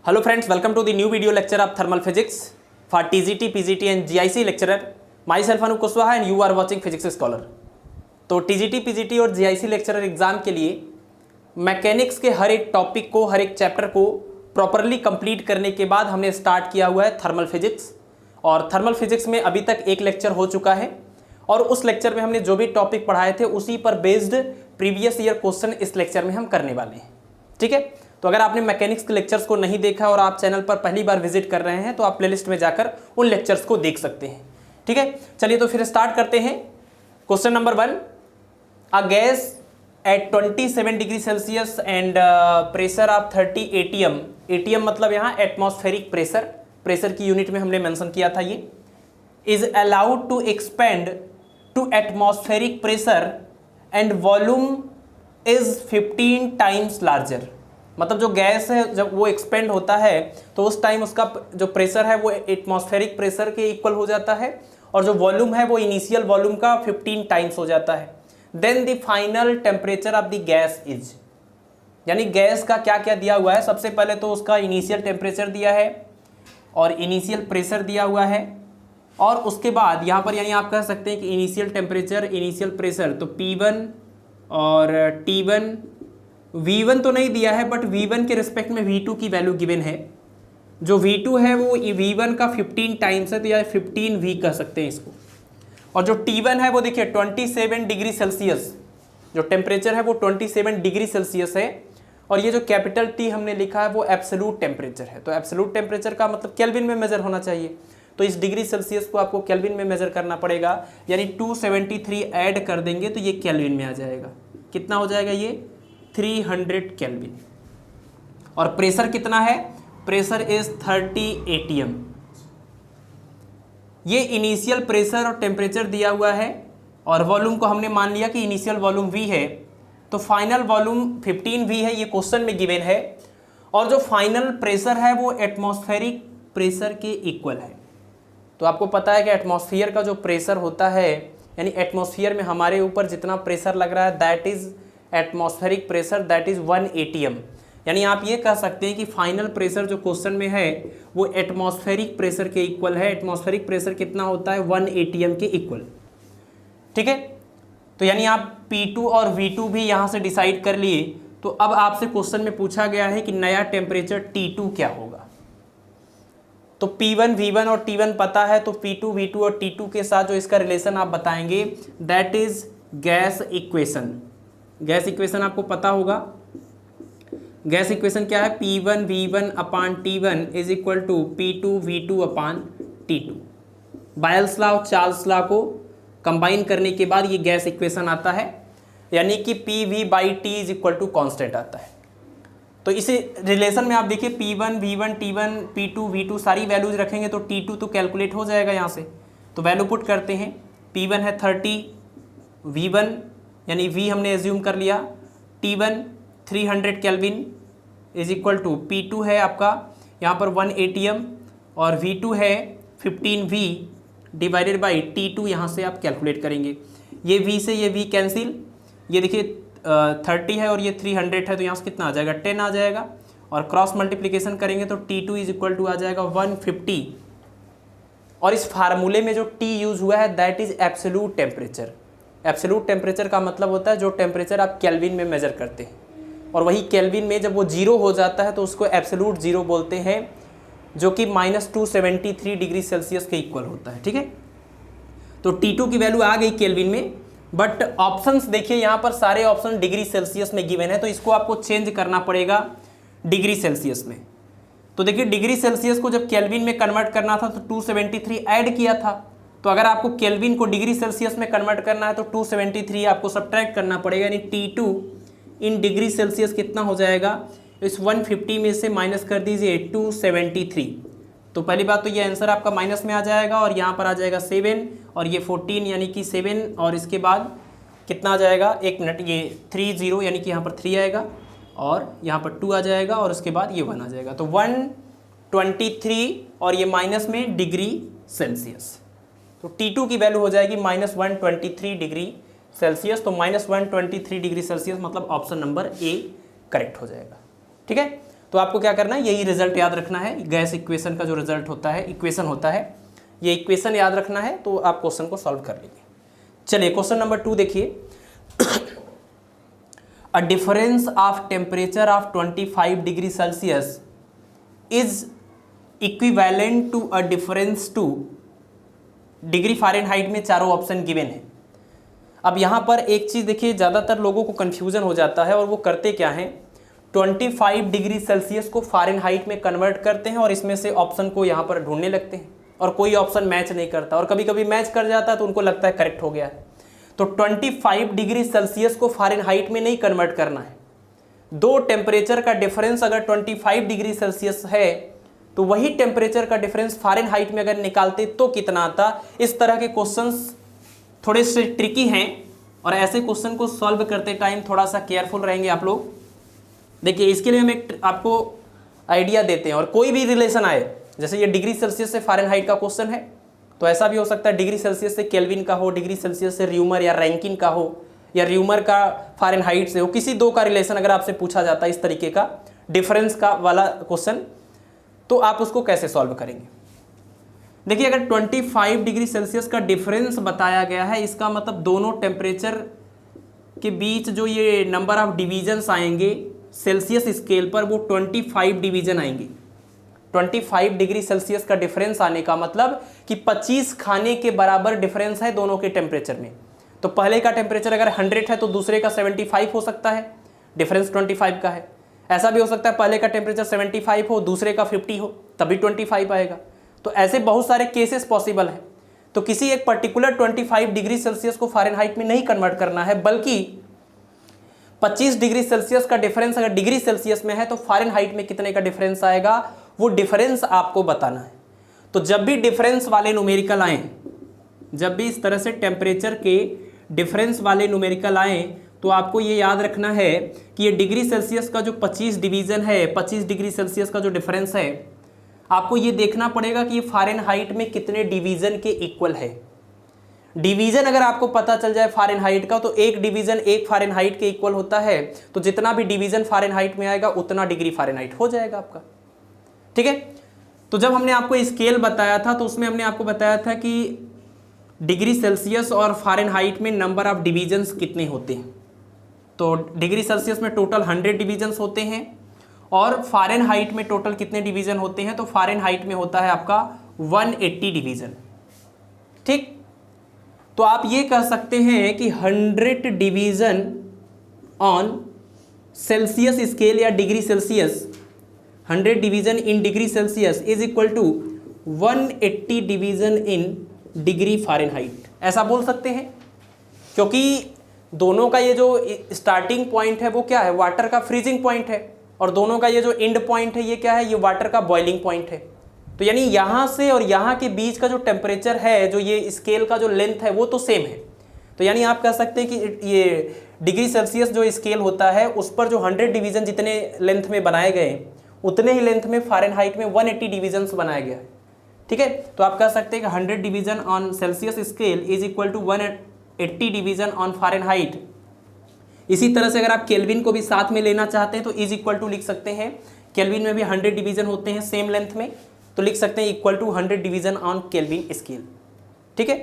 Hello friends, welcome to the new video lecture of thermal physics for TGT, PGT and GIC lecturer. Myself Anup Kushwaha and you are watching Physics Scholar. तो TGT, PGT और GIC lecturer exam के लिए mechanics के हर एक topic को, हर एक chapter को properly complete करने के बाद हमने स्टार्ट किया हुआ है थर्मल फिजिक्स। और थर्मल फिजिक्स में अभी तक एक लेक्चर हो चुका है और उस लेक्चर में हमने जो भी टॉपिक पढ़ाए थे उसी पर बेस्ड प्रीवियस ईयर क्वेश्चन इस लेक्चर में हम करने वाले हैं। ठीक है, तो अगर आपने मैकेनिक्स के लेक्चर्स को नहीं देखा और आप चैनल पर पहली बार विजिट कर रहे हैं तो आप प्लेलिस्ट में जाकर उन लेक्चर्स को देख सकते हैं। ठीक है, चलिए तो फिर स्टार्ट करते हैं। Question number 1, a gas at 27 degree Celsius and pressure of 30 ATM। ATM मतलब यहाँ एटमॉस्फेरिक प्रेशर, प्रेशर की यूनिट में हमने मेंशन किया था। ये is allowed to expand to atmospheric pressure and volume is 15 times larger. मतलब जो गैस है जब वो एक्सपेंड होता है तो उस टाइम उसका जो प्रेशर है वो एटमॉस्फेरिक प्रेशर के इक्वल हो जाता है और जो वॉल्यूम है वो इनिशियल वॉल्यूम का 15 टाइम्स हो जाता है। Then the final temperature of the gas is, यानी गैस का क्या क्या दिया हुआ है। सबसे पहले तो उसका इनिशियल टेम्परेचर दिया है और इनिशियल प्रेशर दिया हुआ है और उसके बाद यहाँ पर यानी आप कह सकते हैं कि इनिशियल टेम्परेचर, इनिशियल प्रेशर, तो P1 और T1, V1 तो नहीं दिया है बट V1 के रिस्पेक्ट में V2 की वैल्यू गिवन है। जो V2 है वो V1 का 15 टाइम्स है, तो या 15V कह सकते हैं इसको। और जो T1 है वो देखिए 27 डिग्री सेल्सियस, जो टेम्परेचर है वो 27 डिग्री सेल्सियस है और ये जो कैपिटल T हमने लिखा है वो एब्सोल्यूट टेम्परेचर है। तो एब्सोल्यूट टेम्परेचर का मतलब केल्विन में मेजर होना चाहिए, तो इस डिग्री सेल्सियस को आपको केल्विन में मेजर करना पड़ेगा। यानी 273 ऐड कर देंगे तो ये केल्विन में आ जाएगा। कितना हो जाएगा ये 300 केल्विन। और प्रेशर कितना है, प्रेशर इज 30 ATM। ये इनिशियल प्रेशर और टेम्परेचर दिया हुआ है और वॉल्यूम को हमने मान लिया कि इनिशियल वॉल्यूम V है तो फाइनल वॉल्यूम 15V है, ये क्वेश्चन में गिवन है। और जो फाइनल प्रेशर है वो एटमॉस्फेरिक प्रेशर के इक्वल है। तो आपको पता है कि एटमॉस्फेयर का जो प्रेशर होता है, यानी एटमॉस्फेयर में हमारे ऊपर जितना प्रेशर लग रहा है that is atmospheric pressure, that is 1 ATM। यानी आप ये कह सकते हैं कि फाइनल प्रेशर जो क्वेश्चन में है वो एटमॉस्फेरिक प्रेशर के इक्वल है। एटमॉस्फेरिक प्रेशर कितना होता है 1 ATM के इक्वल। ठीक है, तो यानी आप P2 और V2 भी यहाँ से डिसाइड कर लिए। तो अब आपसे क्वेश्चन में पूछा गया है कि नया टेम्परेचर T2 क्या होगा। तो P1, V1 और T1 पता है, तो P2, V2 और T2 के साथ जो इसका रिलेशन आप बताएंगे that is gas equation. Gas equation आपको पता होगा। गैस इक्वेशन क्या है, P1 V1 upon T1 is equal to P2 V2 upon T2। Boyle's law और चार्ल्स लॉ को कंबाइन करने के बाद ये गैस इक्वेशन आता है, यानी कि PV by T is equal to constant आता है। तो इसी रिलेशन में आप देखिए P1 V1 T1 P2 V2 सारी वैल्यूज रखेंगे तो T2 तो कैलकुलेट हो जाएगा यहाँ से। तो वैल्यू पुट करते हैं, P1 है 30, V1 यानी V हमने एज्यूम कर लिया, T1 300 kelvin is equal to P2 है आपका यहाँ पर 1 ATM और V2 है 15V डिवाइडेड बाई T2, यहाँ से आप कैलकुलेट करेंगे। ये V से ये V कैंसिल, ये देखिए 30 है और ये 300 है तो यहाँ से कितना आ जाएगा 10 आ जाएगा और क्रॉस मल्टीप्लिकेशन करेंगे तो T2 इज इक्वल टू आ जाएगा 150। और इस फार्मूले में जो T यूज हुआ है that is absolute temperature. Absolute temperature का मतलब होता है जो टेम्परेचर आप केल्विन में मेजर करते हैं, और वही केल्विन में जब वो जीरो हो जाता है तो उसको एब्सोल्यूट जीरो बोलते हैं, जो कि -273 डिग्री सेल्सियस के इक्वल होता है। ठीक है, तो T2 की वैल्यू आ गई केल्विन में, बट ऑप्शंस देखिए यहाँ पर सारे ऑप्शन डिग्री सेल्सियस में गिवन है, तो इसको आपको चेंज करना पड़ेगा डिग्री सेल्सियस में। तो देखिए डिग्री सेल्सियस को जब केल्विन में कन्वर्ट करना था तो 273 ऐड किया था, तो अगर आपको केल्विन को डिग्री सेल्सियस में कन्वर्ट करना है तो 273 आपको सब्ट्रैक्ट करना पड़ेगा, यानी T2 इन डिग्री सेल्सियस कितना हो जाएगा, इस 150 में से माइनस कर दीजिए 273। तो पहली बात तो ये आंसर आपका माइनस में आ जाएगा और यहाँ पर आ जाएगा 7 और ये 14 यानी कि 7 और इसके बाद कितना आ जाएगा, एक मिनट, ये 30 यानी कि यहाँ पर 3 आएगा और यहाँ पर 2 आ जाएगा और उसके बाद ये 1 आ जाएगा। तो 123 और ये माइनस में डिग्री सेल्सियस, तो T2 की वैल्यू हो जाएगी -123 डिग्री सेल्सियस। तो -123 डिग्री सेल्सियस मतलब ऑप्शन नंबर A करेक्ट हो जाएगा। ठीक है, तो आपको क्या करना है, यही रिजल्ट याद रखना है, गैस इक्वेशन का जो रिजल्ट होता है, इक्वेशन होता है, ये इक्वेशन याद रखना है, तो आप क्वेश्चन को सॉल्व कर लेंगे। चलिए क्वेश्चन नंबर 2 देखिए। A difference of temperature of 25 degree Celsius is equivalent to a difference to degree Fahrenheit में चारों ऑप्शन गिवन है। अब यहाँ पर एक चीज़ देखिए, ज़्यादातर लोगों को कन्फ्यूज़न हो जाता है और वो करते क्या हैं, 25 डिग्री सेल्सियस को फ़ारेनहाइट में कन्वर्ट करते हैं और इसमें से ऑप्शन को यहाँ पर ढूंढने लगते हैं और कोई ऑप्शन मैच नहीं करता, और कभी कभी मैच कर जाता है तो उनको लगता है करेक्ट हो गया है। तो 25 डिग्री सेल्सियस को फ़ारेनहाइट में नहीं कन्वर्ट करना है। दो टेम्परेचर का डिफरेंस अगर 25 डिग्री सेल्सियस है तो वही टेम्परेचर का डिफरेंस फ़ारेनहाइट में अगर निकालते तो कितना आता। इस तरह के क्वेश्चंस थोड़े से ट्रिकी हैं और ऐसे क्वेश्चन को सॉल्व करते टाइम थोड़ा सा केयरफुल रहेंगे आप लोग। देखिए इसके लिए हम एक आपको आइडिया देते हैं, और कोई भी रिलेशन आए, जैसे ये डिग्री सेल्सियस से फ़ारेनहाइट का क्वेश्चन है तो ऐसा भी हो सकता है डिग्री सेल्सियस से केल्विन का हो, डिग्री सेल्सियस से र्यूमर या रैंकिन का हो, या र्यूमर का फ़ारेनहाइट से हो, किसी दो का रिलेशन अगर आपसे पूछा जाता है इस तरीके का डिफरेंस का वाला क्वेश्चन, तो आप उसको कैसे सॉल्व करेंगे। देखिए अगर 25 डिग्री सेल्सियस का डिफरेंस बताया गया है, इसका मतलब दोनों टेम्परेचर के बीच जो ये नंबर ऑफ डिवीजन्स आएंगे सेल्सियस स्केल पर वो 25 डिवीजन आएंगे। 25 डिग्री सेल्सियस का डिफरेंस आने का मतलब कि 25 खाने के बराबर डिफरेंस है दोनों के टेम्परेचर में। तो पहले का टेम्परेचर अगर 100 है तो दूसरे का 75 हो सकता है, डिफरेंस 25 का है। ऐसा भी हो सकता है पहले का टेम्परेचर 75 हो, दूसरे का 50 हो, तभी 25 आएगा। तो ऐसे बहुत सारे केसेस पॉसिबल हैं। तो किसी एक पर्टिकुलर 25 डिग्री सेल्सियस को फ़ारेनहाइट में नहीं कन्वर्ट करना है, बल्कि 25 डिग्री सेल्सियस का डिफरेंस अगर डिग्री सेल्सियस में है तो फ़ारेनहाइट में कितने का डिफरेंस आएगा, वो डिफरेंस आपको बताना है। तो जब भी डिफरेंस वाले न्यूमेरिकल आएँ, जब भी इस तरह से टेम्परेचर के डिफरेंस वाले न्यूमेरिकल आएँ, तो आपको ये याद रखना है कि ये डिग्री सेल्सियस का जो 25 डिवीज़न है, 25 डिग्री सेल्सियस का जो डिफरेंस है, आपको ये देखना पड़ेगा कि ये फ़ारेनहाइट में कितने डिवीज़न के इक्वल है। डिवीज़न अगर आपको पता चल जाए फ़ारेनहाइट का, तो एक डिवीज़न एक फ़ारेनहाइट के इक्वल होता है, तो जितना भी डिवीज़न फ़ारेनहाइट में आएगा उतना डिग्री फ़ारेनहाइट हो जाएगा आपका। ठीक है, तो जब हमने आपको स्केल बताया था तो उसमें हमने आपको बताया था कि डिग्री सेल्सियस और फ़ारेनहाइट में नंबर ऑफ डिवीजन्स कितने होते हैं। तो डिग्री सेल्सियस में टोटल 100 डिवीजन्स होते हैं और फ़ारेनहाइट में टोटल कितने डिवीज़न होते हैं, तो फ़ारेनहाइट में होता है आपका 180 डिवीज़न। ठीक, तो आप ये कह सकते हैं कि 100 डिवीज़न ऑन सेल्सियस स्केल या degree Celsius, 100 division in degree Celsius is equal to 180 division in degree Fahrenheit, ऐसा बोल सकते हैं। क्योंकि दोनों का ये जो स्टार्टिंग पॉइंट है वो क्या है, वाटर का फ्रीजिंग पॉइंट है, और दोनों का ये जो एंड पॉइंट है ये क्या है, ये वाटर का बॉइलिंग पॉइंट है। तो यानी यहाँ से और यहाँ के बीच का जो टेम्परेचर है, जो ये स्केल का जो लेंथ है वो तो सेम है। तो यानी आप कह सकते हैं कि ये डिग्री सेल्सियस जो स्केल होता है उस पर जो 100 डिवीज़न जितने लेंथ में बनाए गए उतने ही लेंथ में फ़ारेनहाइट में 180 डिवीजन्स बनाया गया है। ठीक है, तो आप कह सकते हैं कि 100 division on Celsius scale is equal to 180 division on Fahrenheit. इसी तरह से अगर आप केल्विन को भी साथ में लेना चाहते हैं तो इज इक्वल टू लिख सकते हैं, केल्विन में भी 100 डिवीज़न होते हैं सेम लेंथ में, तो लिख सकते हैं equal to 100 division on Kelvin scale. ठीक है,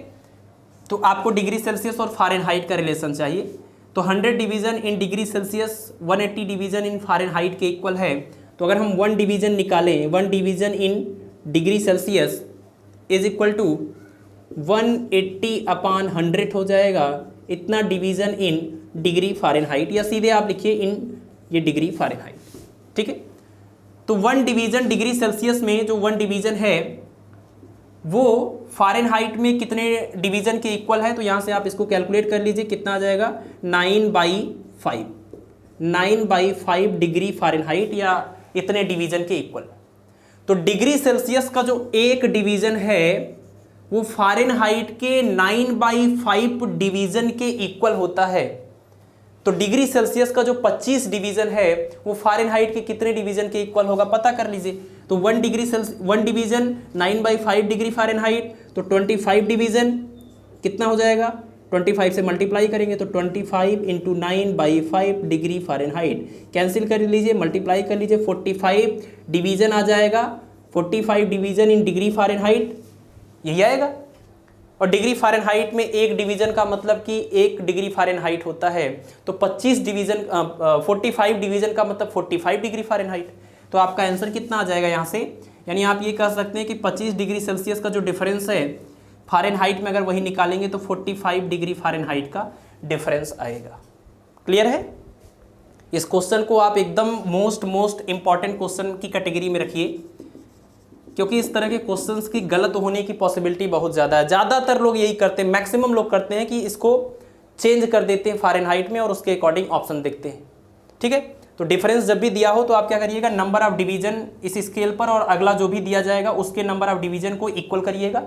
तो आपको डिग्री सेल्सियस और फ़ारेनहाइट का रिलेशन चाहिए। तो 100 division in degree Celsius 180 division in Fahrenheit के इक्वल है। तो अगर हम 1 डिवीज़न निकालें, 1 division in degree Celsius is equal to 180/100 हो जाएगा, इतना डिवीज़न इन डिग्री फ़ारेनहाइट, या सीधे आप लिखिए इन ये डिग्री फ़ारेनहाइट। ठीक है, तो 1 डिवीज़न डिग्री सेल्सियस में जो 1 डिवीज़न है वो फ़ारेनहाइट में कितने डिवीज़न के इक्वल है, तो यहाँ से आप इसको कैलकुलेट कर लीजिए कितना आ जाएगा, 9/5, 9/5 डिग्री फ़ारेनहाइट या इतने डिवीज़न के इक्वल। तो डिग्री सेल्सियस का जो एक डिवीज़न है वो फ़ारेनहाइट के 9/5 डिवीज़न के इक्वल होता है। तो डिग्री सेल्सियस का जो 25 डिवीज़न है वो फ़ारेनहाइट के कितने डिवीज़न के इक्वल होगा पता कर लीजिए। तो 1 डिवीज़न 9/5 डिग्री फ़ारेनहाइट, तो 25 डिवीज़न कितना हो जाएगा, 25 से मल्टीप्लाई करेंगे तो 25 इंटू 9/5 डिग्री फ़ारेनहाइट। कैंसिल कर लीजिए, मल्टीप्लाई कर लीजिए, 45 डिवीज़न आ जाएगा, 45 डिवीज़न इन डिग्री फ़ारेनहाइट, यही आएगा। और डिग्री फ़ारेनहाइट में एक डिवीज़न का मतलब कि 1 डिग्री फ़ारेनहाइट होता है, तो 45 डिवीज़न 45 डिवीज़न का मतलब 45 डिग्री फ़ारेनहाइट। तो आपका आंसर कितना आ जाएगा यहाँ से, यानी आप ये कह सकते हैं कि 25 डिग्री सेल्सियस का जो डिफरेंस है फ़ारेनहाइट में अगर वही निकालेंगे तो 45 डिग्री फ़ारेनहाइट का डिफरेंस आएगा। क्लियर है? इस क्वेश्चन को आप एकदम मोस्ट इंपॉर्टेंट क्वेश्चन की कैटेगरी में रखिए, क्योंकि इस तरह के क्वेश्चंस की गलत होने की पॉसिबिलिटी बहुत ज़्यादा है। ज़्यादातर लोग यही करते हैं, मैक्सिमम लोग करते हैं कि इसको चेंज कर देते हैं फ़ारेनहाइट में और उसके अकॉर्डिंग ऑप्शन देखते हैं। ठीक है, तो डिफरेंस जब भी दिया हो तो आप क्या करिएगा, नंबर ऑफ डिवीजन इस स्केल पर और अगला जो भी दिया जाएगा उसके नंबर ऑफ डिवीजन को इक्वल करिएगा,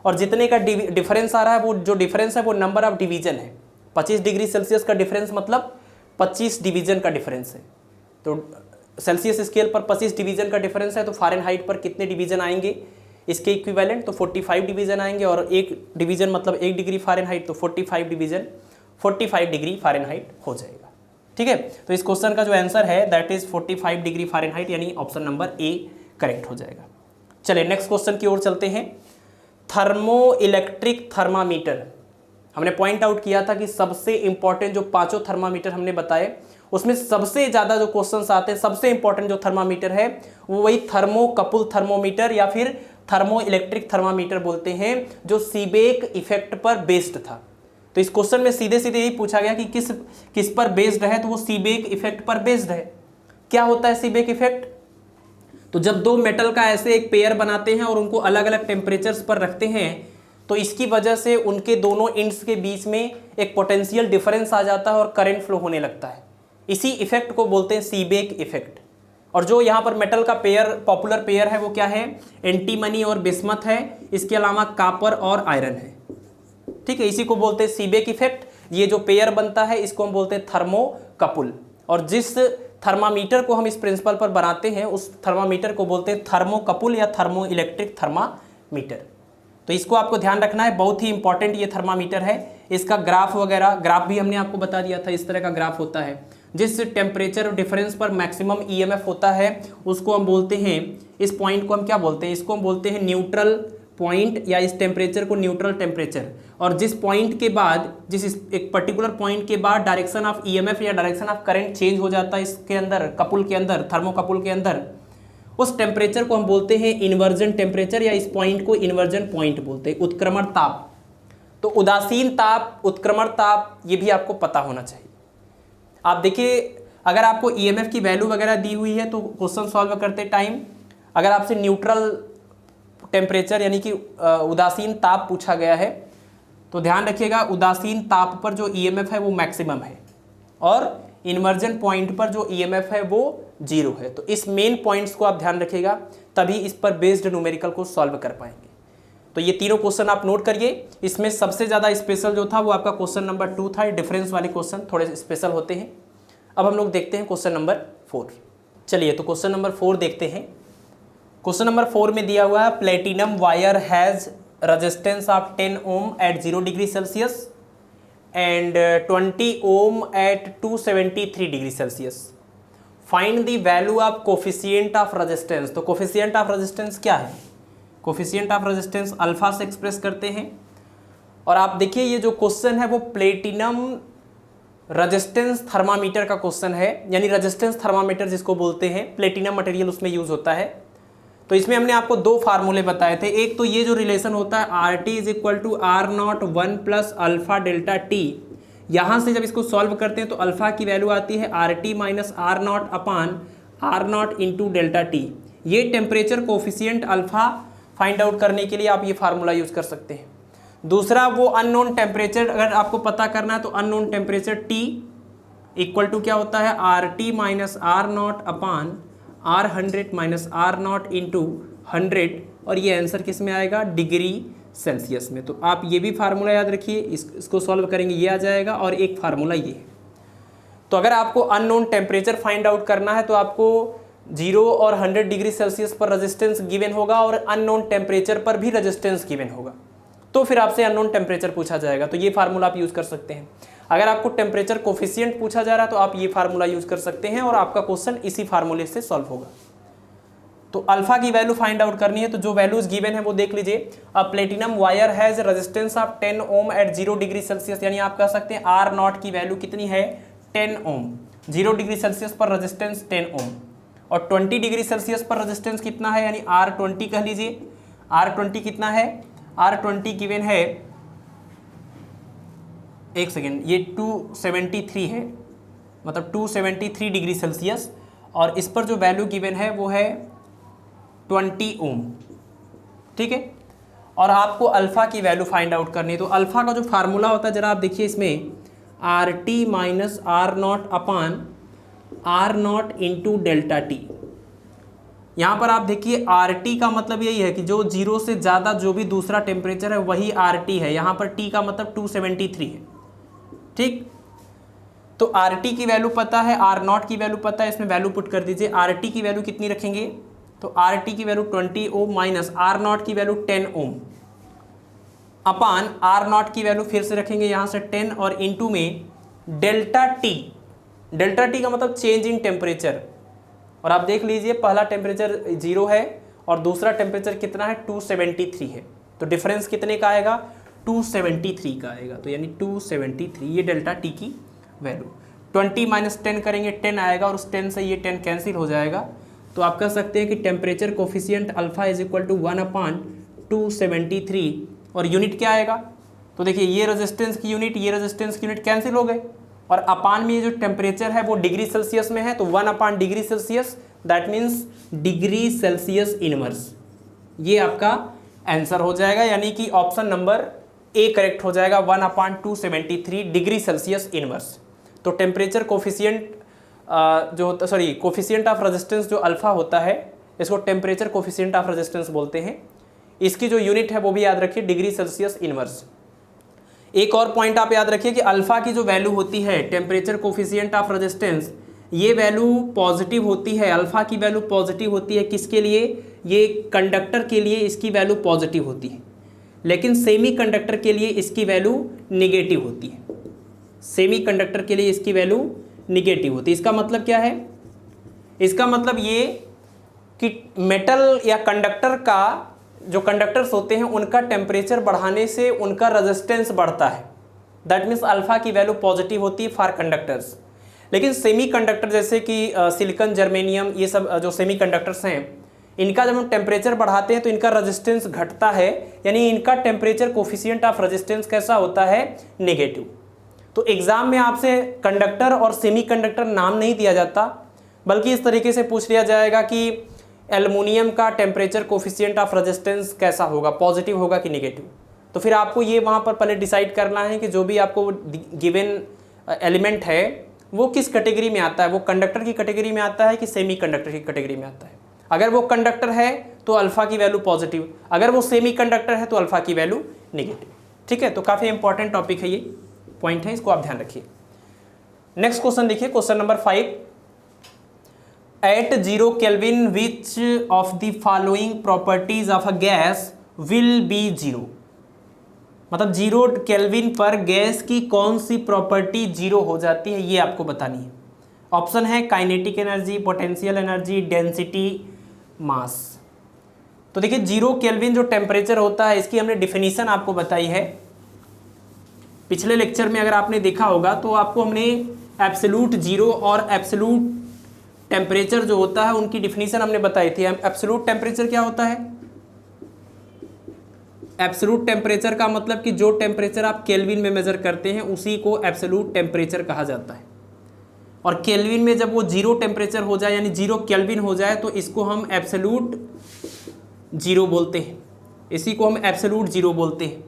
और जितने का डिफरेंस आ रहा है वो जो डिफरेंस है वो नंबर ऑफ डिवीजन है। 25 डिग्री सेल्सियस का डिफरेंस मतलब 25 डिवीजन का डिफरेंस है। तो सेल्सियस स्केल पर 25 डिवीजन का डिफरेंस है, तो फ़ारेनहाइट पर कितने डिवीजन आएंगे इसके इक्विवेलेंट, तो 45 डिवीजन आएंगे, और एक डिवीजन मतलब 1 डिग्री फ़ारेनहाइट, तो 45 डिवीजन 45 डिग्री फ़ारेनहाइट हो जाएगा। ठीक है, तो इस क्वेश्चन का जो आंसर है दैट इज 45 डिग्री फ़ारेनहाइट, यानी ऑप्शन नंबर ए करेक्ट हो जाएगा। चलिए नेक्स्ट क्वेश्चन की ओर चलते हैं। थर्मो इलेक्ट्रिक थर्मामीटर, हमने पॉइंट आउट किया था कि सबसे इंपॉर्टेंट जो 5 थर्मामीटर हमने बताए उसमें सबसे ज़्यादा जो क्वेश्चंस आते हैं, सबसे इंपॉर्टेंट जो थर्मामीटर है वो वही थर्मोकपल थर्मोमीटर या फिर थर्मो इलेक्ट्रिक थर्मामीटर बोलते हैं, जो सीबेक इफेक्ट पर बेस्ड था। तो इस क्वेश्चन में सीधे सीधे यही पूछा गया कि किस पर बेस्ड है, तो वो सीबेक इफेक्ट पर बेस्ड है। क्या होता है सीबेक इफेक्ट? तो जब दो मेटल का ऐसे एक पेयर बनाते हैं और उनको अलग अलग टेम्परेचर्स पर रखते हैं, तो इसकी वजह से उनके दोनों एंड्स के बीच में एक पोटेंशियल डिफरेंस आ जाता है और करंट फ्लो होने लगता है। इसी इफेक्ट को बोलते हैं सीबेक इफेक्ट। और जो यहाँ पर मेटल का पेयर, पॉपुलर पेयर है वो क्या है, एंटीमनी और बिस्मथ है, इसके अलावा कापर और आयरन है। ठीक है, इसी को बोलते हैं सीबेक इफेक्ट। ये जो पेयर बनता है इसको हम बोलते हैं थर्मोकपल, और जिस थर्मामीटर को हम इस प्रिंसिपल पर बनाते हैं उस थर्मामीटर को बोलते हैं थर्मोकपल या थर्मो इलेक्ट्रिक थर्मामीटर। तो इसको आपको ध्यान रखना है, बहुत ही इंपॉर्टेंट ये थर्मामीटर है। इसका ग्राफ वगैरह, ग्राफ भी हमने आपको बता दिया था, इस तरह का ग्राफ होता है। जिस टेम्परेचर डिफरेंस पर मैक्सिमम ईएमएफ होता है उसको हम बोलते हैं, इस पॉइंट को हम क्या बोलते हैं, इसको हम बोलते हैं न्यूट्रल पॉइंट, या इस टेम्परेचर को न्यूट्रल टेम्परेचर। और जिस पॉइंट के बाद, जिस एक पर्टिकुलर पॉइंट के बाद डायरेक्शन ऑफ ईएमएफ या डायरेक्शन ऑफ करंट चेंज हो जाता है इसके अंदर, कपुल के अंदर, थर्मोकपल के अंदर, उस टेम्परेचर को हम बोलते हैं इन्वर्जन टेम्परेचर, या इस पॉइंट को इन्वर्जन पॉइंट बोलते हैं, उत्क्रमण ताप। तो उदासीन ताप, उत्क्रमण ताप, ये भी आपको पता होना चाहिए। आप देखिए, अगर आपको ईएमएफ की वैल्यू वगैरह दी हुई है तो क्वेश्चन सॉल्व करते टाइम अगर आपसे न्यूट्रल टेम्परेचर यानी कि उदासीन ताप पूछा गया है तो ध्यान रखिएगा, उदासीन ताप पर जो ईएमएफ है वो मैक्सिमम है और इन्वर्जन पॉइंट पर जो ईएमएफ है वो 0 है। तो इस मेन पॉइंट्स को आप ध्यान रखिएगा, तभी इस पर बेस्ड न्यूमेरिकल को सॉल्व कर पाएंगे। तो ये तीनों क्वेश्चन आप नोट करिए। इसमें सबसे ज़्यादा स्पेशल जो था वो आपका क्वेश्चन नंबर 2 था। डिफरेंस वाले क्वेश्चन थोड़े स्पेशल होते हैं। अब हम लोग देखते हैं क्वेश्चन नंबर 4। चलिए तो क्वेश्चन नंबर 4 देखते हैं। क्वेश्चन नंबर 4 में दिया हुआ है platinum wire has resistance of 10 ohm at 0 degree Celsius and 20 ohm at 273 degree Celsius. Find the value of coefficient of resistance. तो कोफिशिएंट ऑफ रेजिस्टेंस क्या है? कोफिशिएंट ऑफ रेजिस्टेंस अल्फा से एक्सप्रेस करते हैं। और आप देखिए ये जो क्वेश्चन है वो प्लेटिनम रेजिस्टेंस थर्मामीटर का क्वेश्चन है, यानी रेजिस्टेंस थर्मामीटर जिसको बोलते हैं, प्लेटिनम मटेरियल उसमें यूज होता है। तो इसमें हमने आपको 2 फार्मूले बताए थे। एक तो ये जो रिलेशन होता है RT is equal to R0 1 plus alpha delta T. यहाँ से जब इसको सॉल्व करते हैं तो अल्फा की वैल्यू आती है RT माइनस R0 अपान R0 इंटू डेल्टा टी। ये temperature coefficient alpha find out करने के लिए आप ये फार्मूला यूज कर सकते हैं। दूसरा वो अननोन टेम्परेचर अगर आपको पता करना है तो unknown temperature T equal to क्या होता है RT minus R0 upon R100 minus R0 into 100, और ये आंसर किस में आएगा? डिग्री सेल्सियस में। तो आप ये भी फार्मूला याद रखिए, इसको सॉल्व करेंगे ये आ जाएगा, और एक फार्मूला ये है। तो अगर आपको अननोन टेम्परेचर फाइंड आउट करना है तो आपको 0 और 100 डिग्री सेल्सियस पर रेजिस्टेंस गिवन होगा और अननोन टेम्परेचर पर भी रेजिस्टेंस गिवन होगा। तो फिर आपसे अननोन टेम्परेचर पूछा जाएगा, तो ये फार्मूला आप यूज़ कर सकते हैं। अगर आपको टेम्परेचर कोफिशिएंट पूछा जा रहा है तो आप ये फार्मूला यूज़ कर सकते हैं और आपका क्वेश्चन इसी फार्मूले से सॉल्व होगा। तो अल्फा की वैल्यू फाइंड आउट करनी है, तो जो वैल्यूज गिवन है वो देख लीजिए। A platinum wire has resistance of 10 ohm at 0 degree Celsius, यानी आप कह सकते हैं आर नॉट की वैल्यू कितनी है 10 ओम। 0 डिग्री सेल्सियस पर रेजिस्टेंस 10 ओम और 20 डिग्री सेल्सियस पर रेजिस्टेंस कितना है, यानी R20 कह लीजिए। R20 कितना है, R20 गिवन है, एक सेकेंड, ये 273 है, मतलब 273 डिग्री सेल्सियस, और इस पर जो वैल्यू गिवन है वो है 20 ओम। ठीक है, और आपको अल्फा की वैल्यू फाइंड आउट करनी है। तो अल्फा का जो फार्मूला होता है जरा आप देखिए इसमें, RT माइनस R0 अपान R0 इंटू डेल्टा टी। यहाँ पर आप देखिए RT का मतलब यही है कि जो 0 से ज़्यादा जो भी दूसरा टेम्परेचर है वही RT है। यहाँ पर T का मतलब 273 है। ठीक, तो RT की वैल्यू पता है, R0 की वैल्यू पता है, इसमें वैल्यू पुट कर दीजिए। RT की वैल्यू कितनी रखेंगे, तो RT की वैल्यू 20 ओम माइनस R0 की वैल्यू 10 ओम अपान R0 की वैल्यू फिर से रखेंगे यहाँ से 10 और इनटू में डेल्टा टी। डेल्टा टी का मतलब चेंज इन टेम्परेचर, और आप देख लीजिए पहला टेम्परेचर 0 है और दूसरा टेम्परेचर कितना है 273 है, तो डिफरेंस कितने का आएगा 273 का आएगा। तो यानी 273 ये डेल्टा टी की वैल्यू। 20 माइनस 10 करेंगे 10 आएगा और उस 10 से ये 10 कैंसिल हो जाएगा। तो आप कह सकते हैं कि temperature coefficient alpha is equal to 1 upon 273, और यूनिट क्या आएगा, तो देखिए ये रेजिस्टेंस की यूनिट, ये रेजिस्टेंस की यूनिट कैंसिल हो गए, और अपान में ये जो टेम्परेचर है वो डिग्री सेल्सियस में है, तो 1 अपान degree Celsius, that means degree Celsius inverse. ये आपका आंसर हो जाएगा, यानी कि ऑप्शन नंबर ए करेक्ट हो जाएगा, 1 अपान 273 डिग्री सेल्सियस इनवर्स। तो टेम्परेचर कोफिशिएंट जो होता, सॉरी कोफिशिएंट ऑफ रेजिस्टेंस जो अल्फा होता है, इसको टेम्परेचर कोफिशिएंट ऑफ रेजिस्टेंस बोलते हैं। इसकी जो यूनिट है वो भी याद रखिए, डिग्री सेल्सियस इनवर्स। एक और पॉइंट आप याद रखिए कि अल्फा की जो वैल्यू होती है टेम्परेचर कोफिशिएंट ऑफ रेजिस्टेंस, ये वैल्यू पॉजिटिव होती है। अल्फा की वैल्यू पॉजिटिव होती है किसके लिए, ये कंडक्टर के लिए इसकी वैल्यू पॉजिटिव होती है, लेकिन सेमी कंडक्टर के लिए इसकी वैल्यू निगेटिव होती है। सेमी कंडक्टर के लिए इसकी वैल्यू निगेटिव होती है। इसका मतलब क्या है, इसका मतलब ये कि मेटल या कंडक्टर का, जो कंडक्टर्स होते हैं उनका टेम्परेचर बढ़ाने से उनका रेजिस्टेंस बढ़ता है। दैट मीन्स अल्फा की वैल्यू पॉजिटिव होती है फॉर कंडक्टर्स। लेकिन सेमी कंडक्टर जैसे कि सिलिकॉन, जर्मेनियम, ये सब जो सेमी कंडक्टर्स हैं, इनका जब हम टेम्परेचर बढ़ाते हैं तो इनका रेजिस्टेंस घटता है, यानी इनका टेम्परेचर कोफिशिएंट ऑफ रेजिस्टेंस कैसा होता है, नेगेटिव। तो एग्जाम में आपसे कंडक्टर और सेमी कंडक्टर नाम नहीं दिया जाता, बल्कि इस तरीके से पूछ लिया जाएगा कि एल्युमिनियम का टेम्परेचर कोफिशिएंट ऑफ रेजिस्टेंस कैसा होगा, पॉजिटिव होगा कि नेगेटिव। तो फिर आपको ये वहाँ पर पहले डिसाइड करना है कि जो भी आपको गिवन एलिमेंट है वो किस कैटेगरी में आता है, वो कंडक्टर की कैटेगरी में आता है कि सेमी कंडक्टर की कैटेगरी में आता है। अगर वो कंडक्टर है तो अल्फा की वैल्यू पॉजिटिव, अगर वो सेमी कंडक्टर है तो अल्फा की वैल्यू नेगेटिव। ठीक है, तो काफ़ी इंपॉर्टेंट टॉपिक है, ये पॉइंट है, इसको आप ध्यान रखिए। नेक्स्ट क्वेश्चन देखिए, question number 5। At 0 Kelvin, which of the following properties of a gas will be 0? मतलब 0 केल्विन पर गैस की कौन सी प्रॉपर्टी 0 हो जाती है, ये आपको बतानी है। ऑप्शन है kinetic energy, potential energy, density, mass. तो देखिए 0 केल्विन जो टेम्परेचर होता है इसकी हमने डिफिनीशन आपको बताई है। पिछले लेक्चर में अगर आपने देखा होगा तो आपको हमने एब्सोल्यूट जीरो और एब्सोल्यूट टेम्परेचर जो होता है उनकी डिफिनीशन हमने बताई थी। एब्सोल्यूट टेम्परेचर क्या होता है, एब्सोल्यूट टेम्परेचर का मतलब कि जो टेम्परेचर आप केल्विन में मेजर करते हैं उसी को एब्सोल्यूट टेम्परेचर कहा जाता है। और केल्विन में जब वो 0 टेम्परेचर हो जाए यानी 0 केल्विन हो जाए तो इसको हम एब्सोल्यूट 0 बोलते हैं, इसी को हम एब्सोल्यूट 0 बोलते हैं।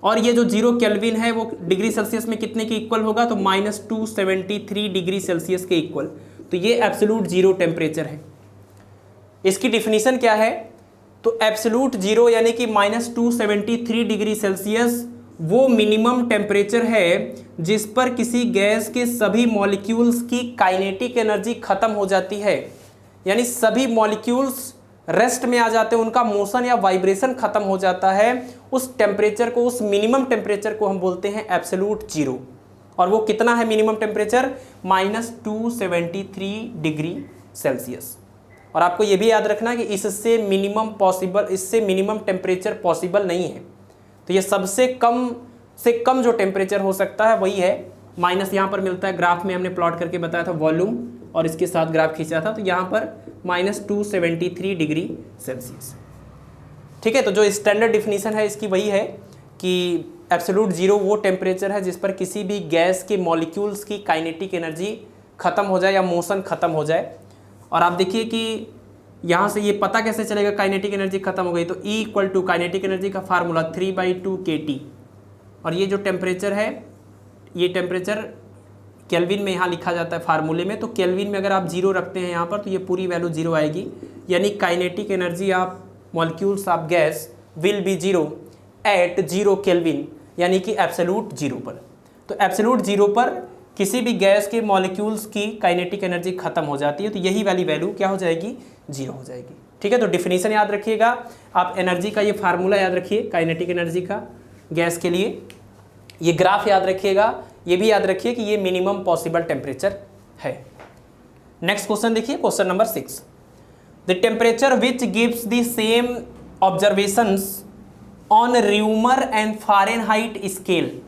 और ये जो 0 केल्विन है वो डिग्री सेल्सियस में कितने के इक्वल होगा, तो -273 डिग्री सेल्सियस के इक्वल। तो ये एब्सोल्यूट 0 टेम्परेचर है। इसकी डिफिनीशन क्या है, तो एब्सोल्यूट 0 यानी कि -273 डिग्री सेल्सियस वो मिनिमम टेम्परेचर है जिस पर किसी गैस के सभी मॉलिक्यूल्स की काइनेटिक एनर्जी खत्म हो जाती है, यानी सभी मॉलिक्यूल्स रेस्ट में आ जाते हैं, उनका मोशन या वाइब्रेशन खत्म हो जाता है, उस टेम्परेचर को, उस मिनिमम टेम्परेचर को हम बोलते हैं एब्सोल्यूट जीरो। और वो कितना है मिनिमम टेम्परेचर? -273 degree Celsius. और आपको ये भी याद रखना कि इससे मिनिमम टेम्परेचर पॉसिबल नहीं है। तो ये सबसे कम से कम जो टेम्परेचर हो सकता है वही है माइनस, यहाँ पर मिलता है, ग्राफ में हमने प्लॉट करके बताया था वॉल्यूम और इसके साथ ग्राफ खींचा था, तो यहाँ पर -273 डिग्री सेल्सियस। ठीक है, तो जो स्टैंडर्ड डिफिनीशन है इसकी वही है कि एब्सोल्यूट जीरो वो टेम्परेचर है जिस पर किसी भी गैस के मॉलिक्यूल्स की काइनेटिक एनर्जी खत्म हो जाए या मोशन खत्म हो जाए। और आप देखिए कि यहाँ से ये पता कैसे चलेगा काइनेटिक एनर्जी खत्म हो गई, तो E equal to kinetic energy का फार्मूला 3/2 kT, और ये जो टेम्परेचर है, ये टेम्परेचर केल्विन में यहाँ लिखा जाता है फार्मूले में, तो केल्विन में अगर आप जीरो रखते हैं यहाँ पर तो ये पूरी वैल्यू जीरो आएगी, यानी kinetic energy of molecules of gas will be zero at 0 Kelvin, यानी कि एब्सोल्यूट जीरो पर। तो एब्सोल्यूट जीरो पर किसी भी गैस के मॉलिक्यूल्स की काइनेटिक एनर्जी खत्म हो जाती है, तो यही वाली वैल्यू क्या हो जाएगी? जीरो हो जाएगी। ठीक है, तो डिफिनीशन याद रखिएगा आप, एनर्जी का ये फार्मूला याद रखिए काइनेटिक एनर्जी का गैस के लिए, ये ग्राफ याद रखिएगा, ये भी याद रखिए कि ये मिनिमम पॉसिबल टेम्परेचर है। नेक्स्ट क्वेश्चन देखिए, question number 6, the temperature which gives the same observations on rumour and Fahrenheit scale.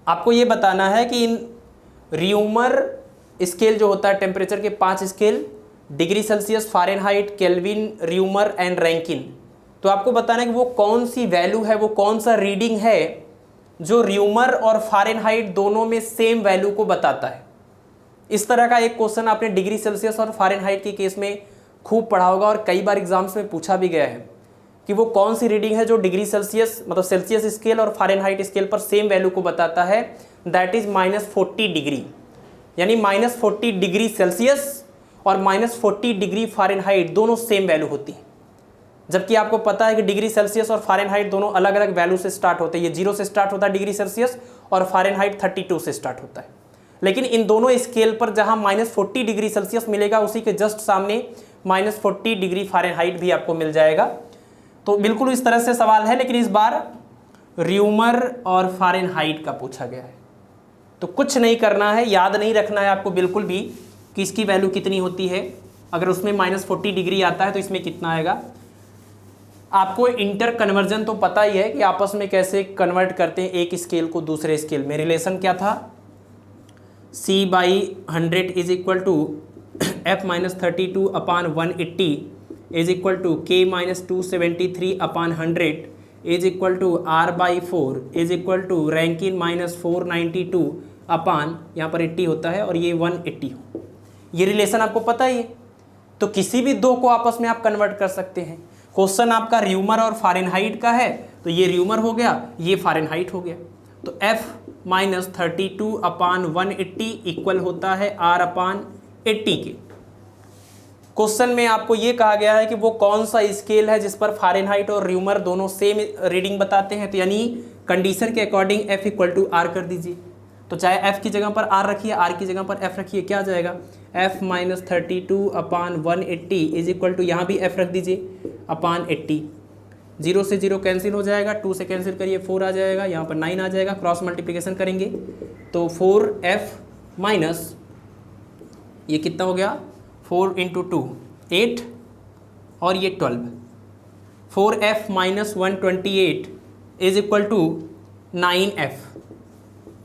आपको ये बताना है कि इन र्यूमर स्केल जो होता है टेम्परेचर के 5 scale, degree Celsius, Fahrenheit, kelvin, rumour and Rankine, तो आपको बताना है कि वो कौन सी वैल्यू है, वो कौन सा रीडिंग है जो र्यूमर और फ़ारेनहाइट दोनों में सेम वैल्यू को बताता है। इस तरह का एक क्वेश्चन आपने डिग्री सेल्सियस और फ़ारेनहाइट के केस में खूब पढ़ा होगा और कई बार एग्जाम्स में पूछा भी गया है कि वो कौन सी रीडिंग है जो डिग्री सेल्सियस मतलब सेल्सियस स्केल और फ़ारेनहाइट स्केल पर सेम वैल्यू को बताता है। दैट इज़ -40 डिग्री, यानी -40 डिग्री सेल्सियस और -40 डिग्री फ़ारेनहाइट दोनों सेम वैल्यू होती है। जबकि आपको पता है कि डिग्री सेल्सियस और फ़ारेनहाइट दोनों अलग अलग वैल्यू से स्टार्ट होते हैं। ये 0 से स्टार्ट होता है डिग्री सेल्सियस और फ़ारेनहाइट 32 से स्टार्ट होता है। लेकिन इन दोनों स्केल पर जहाँ -40 डिग्री सेल्सियस मिलेगा, उसी के जस्ट सामने -40 डिग्री फ़ारेनहाइट भी आपको मिल जाएगा। तो बिल्कुल इस तरह से सवाल है, लेकिन इस बार र्यूमर और फ़ारेनहाइट का पूछा गया है। तो कुछ नहीं करना है, याद नहीं रखना है आपको बिल्कुल भी कि इसकी वैल्यू कितनी होती है। अगर उसमें -40 डिग्री आता है तो इसमें कितना आएगा। आपको इंटर कन्वर्जन तो पता ही है कि आपस में कैसे कन्वर्ट करते हैं एक स्केल को दूसरे स्केल में। रिलेशन क्या था? C/100 is equal to F-32 upon 180 is equal to K-273 upon 100 is equal to R/4 is equal to Rankine -492 upon, यहाँ पर 80 होता है और ये 180 हो। ये रिलेशन आपको पता ही है, तो किसी भी दो को आपस में आप कन्वर्ट कर सकते हैं। क्वेश्चन आपका र्यूमर और फ़ारेनहाइट का है, तो ये र्यूमर हो गया, ये फ़ारेनहाइट हो गया। तो F-32 अपान 180 इक्वल होता है R/80 के। क्वेश्चन में आपको ये कहा गया है कि वो कौन सा स्केल है जिस पर फ़ारेनहाइट और र्यूमर दोनों सेम रीडिंग बताते हैं, तो यानी कंडीशन के according F equal to R कर दीजिए। तो चाहे F की जगह पर R रखिए, R की जगह पर F रखिए, क्या आ जाएगा? F-32 upon 180 is equal to, यहाँ भी F रख दीजिए, अपान 80। 0 से 0 कैंसिल हो जाएगा, 2 से कैंसिल करिए 4 आ जाएगा, यहाँ पर 9 आ जाएगा। क्रॉस मल्टीप्लिकेशन करेंगे तो 4F माइनस ये कितना हो गया? 4 × 2 8 और ये 12। 4F माइनस 128 is equal to 9F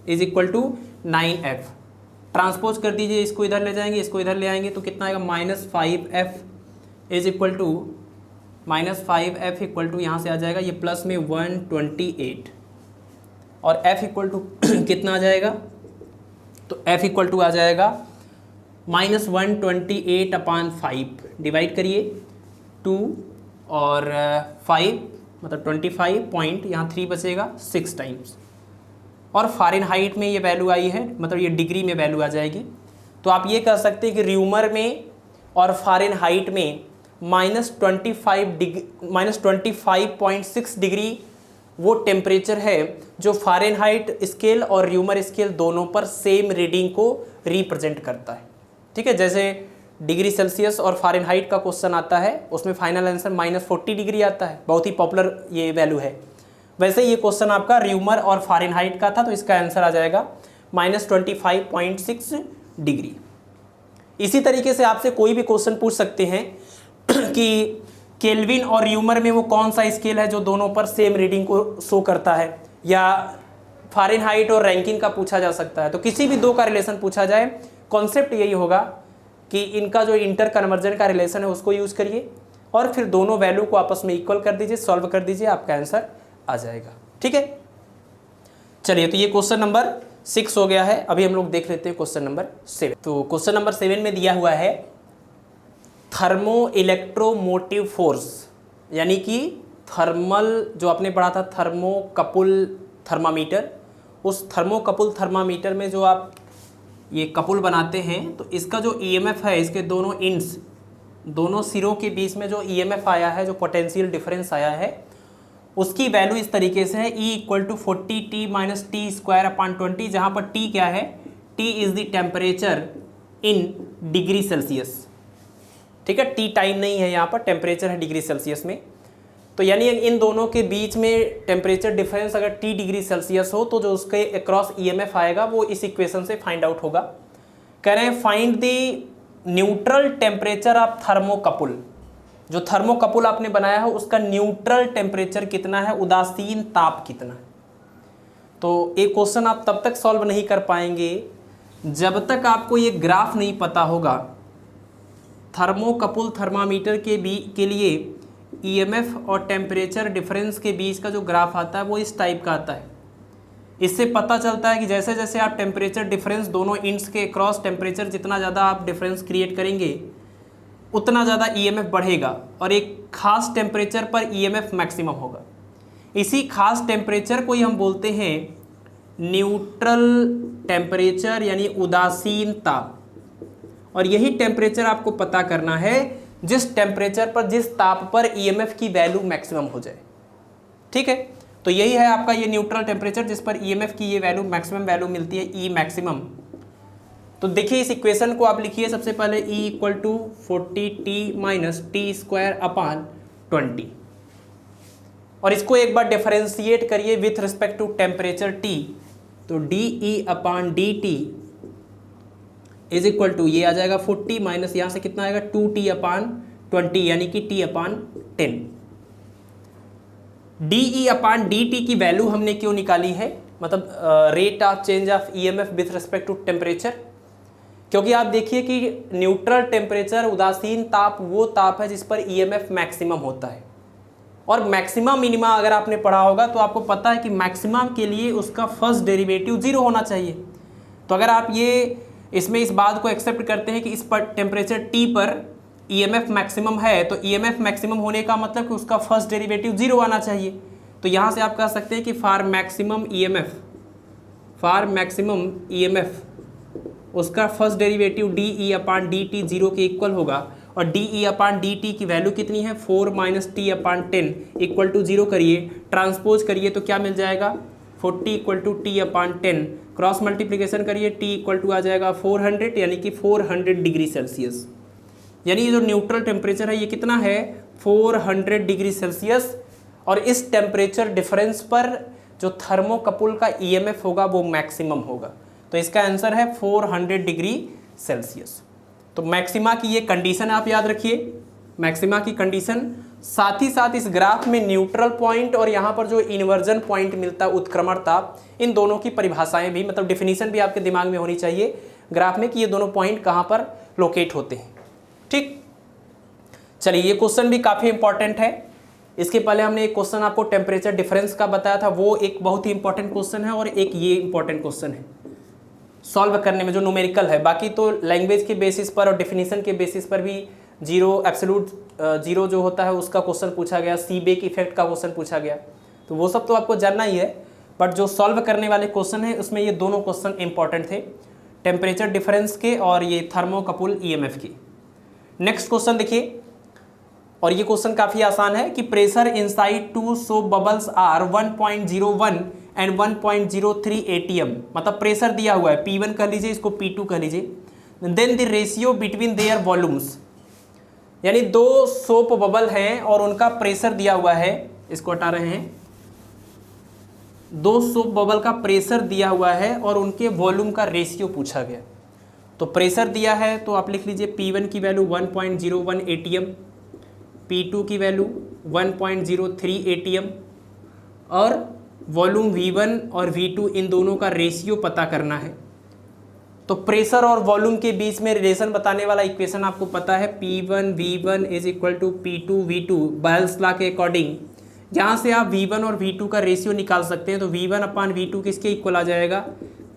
is equal to 9F। Transpose कर दीजिए, इसको इधर ले जाएंगे, इसको इधर ले आएंगे तो कितना आएगा? -5F is equal to -5F equal to, यहाँ से आ जाएगा ये प्लस में 128 और F इक्वल टू कितना आ जाएगा? तो F इक्वल टू आ जाएगा -128 अपान 5। डिवाइड करिए 2 और 5 मतलब 25 पॉइंट, यहाँ 3 बचेगा 6 टाइम्स। और फ़ारेनहाइट में ये वैल्यू आई है, मतलब ये डिग्री में वैल्यू आ जाएगी। तो आप ये कह सकते हैं कि र्यूमर में और फ़ारेनहाइट में -25.6 डिग्री वो टेम्परेचर है जो फ़ारेनहाइट स्केल और र्यूमर स्केल दोनों पर सेम रीडिंग को रिप्रेजेंट करता है। ठीक है, जैसे डिग्री सेल्सियस और फ़ारेनहाइट का क्वेश्चन आता है, उसमें फाइनल आंसर -40 डिग्री आता है, बहुत ही पॉपुलर ये वैल्यू है। वैसे ये क्वेश्चन आपका र्यूमर और फ़ारेनहाइट का था, तो इसका आंसर आ जाएगा -25.6 डिग्री। इसी तरीके से आपसे कोई भी क्वेश्चन पूछ सकते हैं कि केल्विन और र्यूमर में वो कौन सा स्केल है जो दोनों पर सेम रीडिंग को शो करता है, या फ़ारेनहाइट और रैंकिन का पूछा जा सकता है। तो किसी भी दो का रिलेशन पूछा जाए, कॉन्सेप्ट यही होगा कि इनका जो इंटर कन्वर्जन का रिलेशन है उसको यूज़ करिए और फिर दोनों वैल्यू को आपस में इक्वल कर दीजिए, सॉल्व कर दीजिए, आपका आंसर आ जाएगा। ठीक है, चलिए, तो ये क्वेश्चन नंबर 6 हो गया है। अभी हम लोग देख लेते हैं क्वेश्चन नंबर 7। तो क्वेश्चन नंबर 7 में दिया हुआ है थर्मो इलेक्ट्रोमोटिव फोर्स, यानी कि थर्मल, जो आपने पढ़ा था थर्मोकपुल थर्मामीटर, उस थर्मोकपुल थर्मामीटर में जो आप ये कपुल बनाते हैं, तो इसका जो ईएमएफ है, इसके दोनों इंड्स, दोनों सिरों के बीच में जो ईएमएफ आया है, जो पोटेंशियल डिफरेंस आया है, उसकी वैल्यू इस तरीके से है E = 40t - t²/20, जहाँ पर t क्या है, t is the temperature in degree Celsius. ठीक है, t टाइम नहीं है, यहाँ पर टेम्परेचर है डिग्री सेल्सियस में। तो यानी इन दोनों के बीच में टेम्परेचर डिफरेंस अगर t डिग्री सेल्सियस हो, तो जो उसके अक्रॉस ईएमएफ आएगा वो इस इक्वेशन से फाइंड आउट होगा। कह रहे हैं find the neutral temperature of thermocouple. जो थर्मोकपुल आपने बनाया है उसका न्यूट्रल टेम्परेचर कितना है, उदासीन ताप कितना है। तो एक क्वेश्चन आप तब तक सॉल्व नहीं कर पाएंगे जब तक आपको ये ग्राफ नहीं पता होगा। थर्मोकपुल थर्मामीटर के लिए ईएमएफ और टेम्परेचर डिफरेंस के बीच का जो ग्राफ आता है वो इस टाइप का आता है। इससे पता चलता है कि जैसे जैसे आप टेम्परेचर डिफरेंस दोनों इंड्स के क्रॉस टेम्परेचर जितना ज़्यादा आप डिफरेंस क्रिएट करेंगे उतना ज़्यादा ईएमएफ बढ़ेगा और एक खास टेम्परेचर पर ईएमएफ मैक्सिमम होगा। इसी खास टेम्परेचर को ही हम बोलते हैं न्यूट्रल टेम्परेचर, यानी उदासीन ताप। और यही टेम्परेचर आपको पता करना है जिस टेम्परेचर पर, जिस ताप पर ईएमएफ की वैल्यू मैक्सिमम हो जाए। ठीक है, तो यही है आपका ये न्यूट्रल टेम्परेचर जिस पर ईएमएफ की ये वैल्यू मैक्सिमम वैल्यू मिलती है, ई मैक्सिमम। तो देखिए इस इक्वेशन को आप लिखिए सबसे पहले E = 40t - t²/20, और इसको एक बार डिफरेंशिएट करिए with respect to temperature T। तो dE/dt इज इक्वल टू ये आ जाएगा 40 माइनस यहाँ से कितना आएगा 2t/20, यानी कि t/10। dE/dt की वैल्यू हमने क्यों निकाली है, मतलब rate of change of EMF with respect to temperature, क्योंकि आप देखिए कि न्यूट्रल टेम्परेचर, उदासीन ताप, वो ताप है जिस पर ईएमएफ मैक्सिमम होता है। और मैक्सिमम मिनिमा अगर आपने पढ़ा होगा तो आपको पता है कि मैक्सिमम के लिए उसका फर्स्ट डेरिवेटिव 0 होना चाहिए। तो अगर आप ये इसमें इस बात को एक्सेप्ट करते हैं कि इस पर टेम्परेचर T पर ईएमएफ मैक्सिमम है, तो ईएमएफ मैक्सिमम होने का मतलब कि उसका फर्स्ट डेरिवेटिव 0 आना चाहिए। तो यहाँ से आप कह सकते हैं कि फॉर मैक्सिमम ईएमएफ उसका फर्स्ट डेरिवेटिव dE/dt 0 के इक्वल होगा। और dE/dt की वैल्यू कितनी है, 4 - t/10 = 0 करिए, ट्रांसपोज करिए तो क्या मिल जाएगा, 40 = t/10, क्रॉस मल्टीप्लिकेशन करिए, t आ जाएगा 400, यानी कि 400 डिग्री सेल्सियस। यानी ये जो न्यूट्रल टेम्परेचर है ये कितना है, 400 डिग्री सेल्सियस। और इस टेम्परेचर डिफरेंस पर जो थर्मोकपुल का ईएमएफ होगा वो मैक्सिमम होगा। तो इसका आंसर है 400 डिग्री सेल्सियस। तो मैक्सिमा की ये कंडीशन आप याद रखिए, मैक्सिमा की कंडीशन। साथ ही साथ इस ग्राफ में न्यूट्रल पॉइंट और यहाँ पर जो इन्वर्जन पॉइंट मिलता है, उत्क्रमण ताप, इन दोनों की परिभाषाएं भी, मतलब डिफिनीशन भी आपके दिमाग में होनी चाहिए ग्राफ में कि ये दोनों पॉइंट कहाँ पर लोकेट होते हैं। ठीक, चलिए ये क्वेश्चन भी काफ़ी इंपॉर्टेंट है। इसके पहले हमने एक क्वेश्चन आपको टेम्परेचर डिफरेंस का बताया था, वो एक बहुत ही इंपॉर्टेंट क्वेश्चन है, और एक ये इंपॉर्टेंट क्वेश्चन है सॉल्व करने में जो न्यूमेरिकल है। बाकी तो लैंग्वेज के बेसिस पर और डेफिनेशन के बेसिस पर भी जीरो, एब्सोल्यूट जीरो जो होता है उसका क्वेश्चन पूछा गया, सीबेक इफेक्ट का क्वेश्चन पूछा गया, तो वो सब तो आपको जानना ही है। बट जो सॉल्व करने वाले क्वेश्चन है उसमें ये दोनों क्वेश्चन इंपॉर्टेंट थे, टेम्परेचर डिफरेंस के और ये थर्मोकपुल ईएमएफ के। नेक्स्ट क्वेश्चन देखिए, और ये क्वेश्चन काफ़ी आसान है कि pressure inside two soap bubbles are 1.01 and 1.03 ATM, मतलब प्रेशर दिया हुआ है P1 कह लीजिए, इसको P2 कह लीजिए। Then the ratio between their volumes, यानी दो सोप बबल हैं और उनका प्रेशर दिया हुआ है, इसको हटा रहे हैं, दो सोप बबल का प्रेशर दिया हुआ है और उनके वॉल्यूम का रेशियो पूछा गया। तो प्रेशर दिया है तो आप लिख लीजिए P1 की वैल्यू 1.01 ATM, P2 की वैल्यू 1.03 ATM और वॉल्यूम V1 और V2 इन दोनों का रेशियो पता करना है। तो प्रेशर और वॉल्यूम के बीच में रिलेशन बताने वाला इक्वेशन आपको पता है, P1 V1 is equal to P2 V2 Boyle's law के अकॉर्डिंग। यहाँ से आप V1 और V2 का रेशियो निकाल सकते हैं। तो V1 अपान V2 किसके इक्वल आ जाएगा,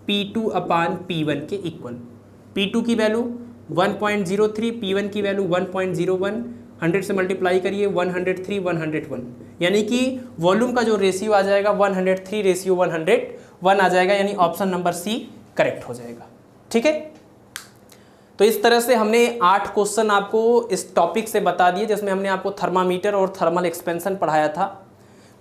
P2 अपान P1 के इक्वल। P2 की वैल्यू 1.03, P1 की वैल्यू 1.01, 100 से मल्टीप्लाई करिए 103 101, यानी कि वॉल्यूम का जो रेशियो आ जाएगा 103:101 आ जाएगा, यानी ऑप्शन नंबर सी करेक्ट हो जाएगा। ठीक है, तो इस तरह से हमने 8 क्वेश्चन आपको इस टॉपिक से बता दिए, जिसमें हमने आपको थर्मामीटर और थर्मल एक्सपेंशन पढ़ाया था।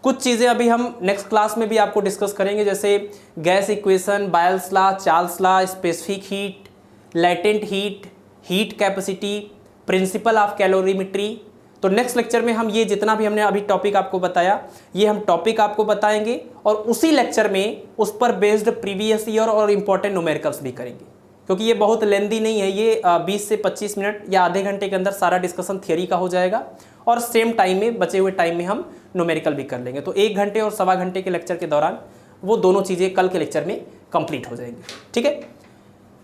कुछ चीज़ें अभी हम नेक्स्ट क्लास में भी आपको डिस्कस करेंगे, जैसे gas equation, बायल्स law, Charles law, specific heat, latent heat, heat capacity, principle of calorimetry. तो नेक्स्ट लेक्चर में हम ये जितना भी हमने अभी टॉपिक आपको बताया, ये हम टॉपिक आपको बताएंगे और उसी लेक्चर में उस पर बेस्ड प्रीवियस ईयर और इम्पोर्टेंट न्यूमेरिकल्स भी करेंगे, क्योंकि ये बहुत लेंदी नहीं है। ये 20 से 25 मिनट या आधे घंटे के अंदर सारा डिस्कशन थियरी का हो जाएगा और सेम टाइम में, बचे हुए टाइम में हम न्यूमेरिकल भी कर लेंगे। तो 1 घंटे और सवा घंटे के लेक्चर के दौरान वो दोनों चीज़ें कल के लेक्चर में कंप्लीट हो जाएंगी। ठीक है,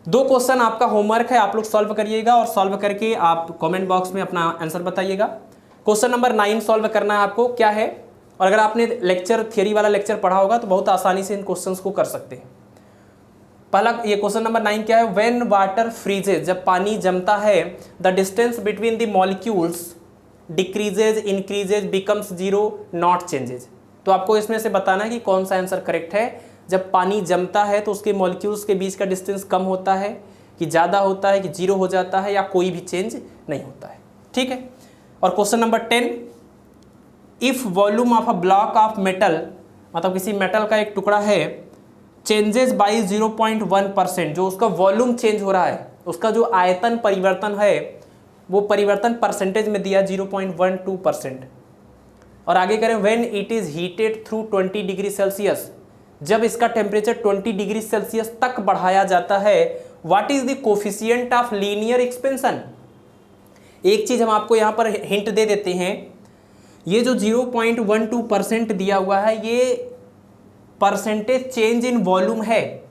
2 क्वेश्चन आपका होमवर्क है, आप लोग सॉल्व करिएगा और सॉल्व करके आप कमेंट बॉक्स में अपना आंसर बताइएगा। क्वेश्चन नंबर 9 सॉल्व करना है आपको, क्या है, और अगर आपने लेक्चर थियरी वाला लेक्चर पढ़ा होगा तो बहुत आसानी से इन क्वेश्चंस को कर सकते हैं। पहला ये क्वेश्चन नंबर 9 क्या है, व्हेन वाटर फ्रीजेज, जब पानी जमता है, the distance between the molecules decreases, increases, becomes zero, not changes. तो आपको इसमें से बताना है कि कौन सा आंसर करेक्ट है। जब पानी जमता है तो उसके मॉलिक्यूल्स के बीच का डिस्टेंस कम होता है कि ज़्यादा होता है कि जीरो हो जाता है या कोई भी चेंज नहीं होता है। ठीक है, और question number 10, if volume of a block of metal, मतलब किसी मेटल का एक टुकड़ा है, चेंजेस बाई 0.1%, जो उसका वॉल्यूम चेंज हो रहा है, उसका जो आयतन परिवर्तन है वो परिवर्तन परसेंटेज में दिया 0.12%। और आगे करें, when it is heated through 20 degree Celsius, जब इसका टेम्परेचर 20 डिग्री सेल्सियस तक बढ़ाया जाता है, what is the coefficient of linear expansion. एक चीज हम आपको यहां पर हिंट दे देते हैं, ये जो 0.12% दिया हुआ है ये परसेंटेज चेंज इन वॉल्यूम है।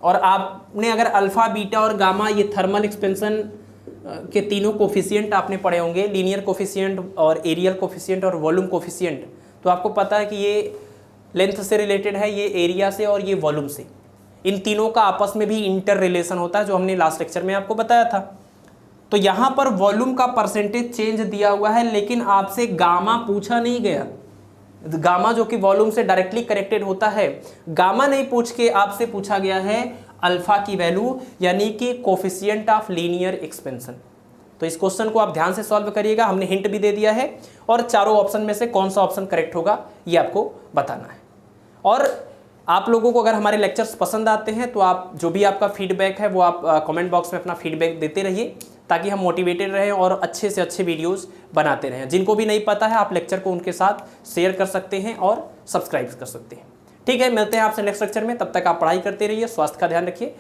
और आपने अगर अल्फा, बीटा और गामा, ये थर्मल एक्सपेंशन के तीनों कोफिशिएंट आपने पढ़े होंगे, लीनियर कोफिशिएंट और एरियल कोफिशिएंट और वॉल्यूम कोफिशिएंट, तो आपको पता है कि ये लेंथ से रिलेटेड है, ये एरिया से और ये वॉल्यूम से। इन तीनों का आपस में भी इंटर रिलेशन होता है, जो हमने लास्ट लेक्चर में आपको बताया था। तो यहाँ पर वॉल्यूम का परसेंटेज चेंज दिया हुआ है, लेकिन आपसे गामा पूछा नहीं गया। गामा जो कि वॉल्यूम से डायरेक्टली कनेक्टेड होता है, गामा नहीं पूछ के आपसे पूछा गया है अल्फा की वैल्यू, यानी कि कोफिशिएंट ऑफ लीनियर एक्सपेंशन। तो इस क्वेश्चन को आप ध्यान से सॉल्व करिएगा, हमने हिंट भी दे दिया है, और चारों ऑप्शन में से कौन सा ऑप्शन करेक्ट होगा ये आपको बताना है। और आप लोगों को अगर हमारे लेक्चर्स पसंद आते हैं तो आप जो भी आपका फीडबैक है वो आप कमेंट बॉक्स में अपना फीडबैक देते रहिए, ताकि हम मोटिवेटेड रहें और अच्छे से अच्छे वीडियोस बनाते रहें। जिनको भी नहीं पता है आप लेक्चर को उनके साथ शेयर कर सकते हैं और सब्सक्राइब कर सकते हैं। ठीक है, मिलते हैं आपसे नेक्स्ट लेक्चर में, तब तक आप पढ़ाई करते रहिए, स्वास्थ्य का ध्यान रखिए।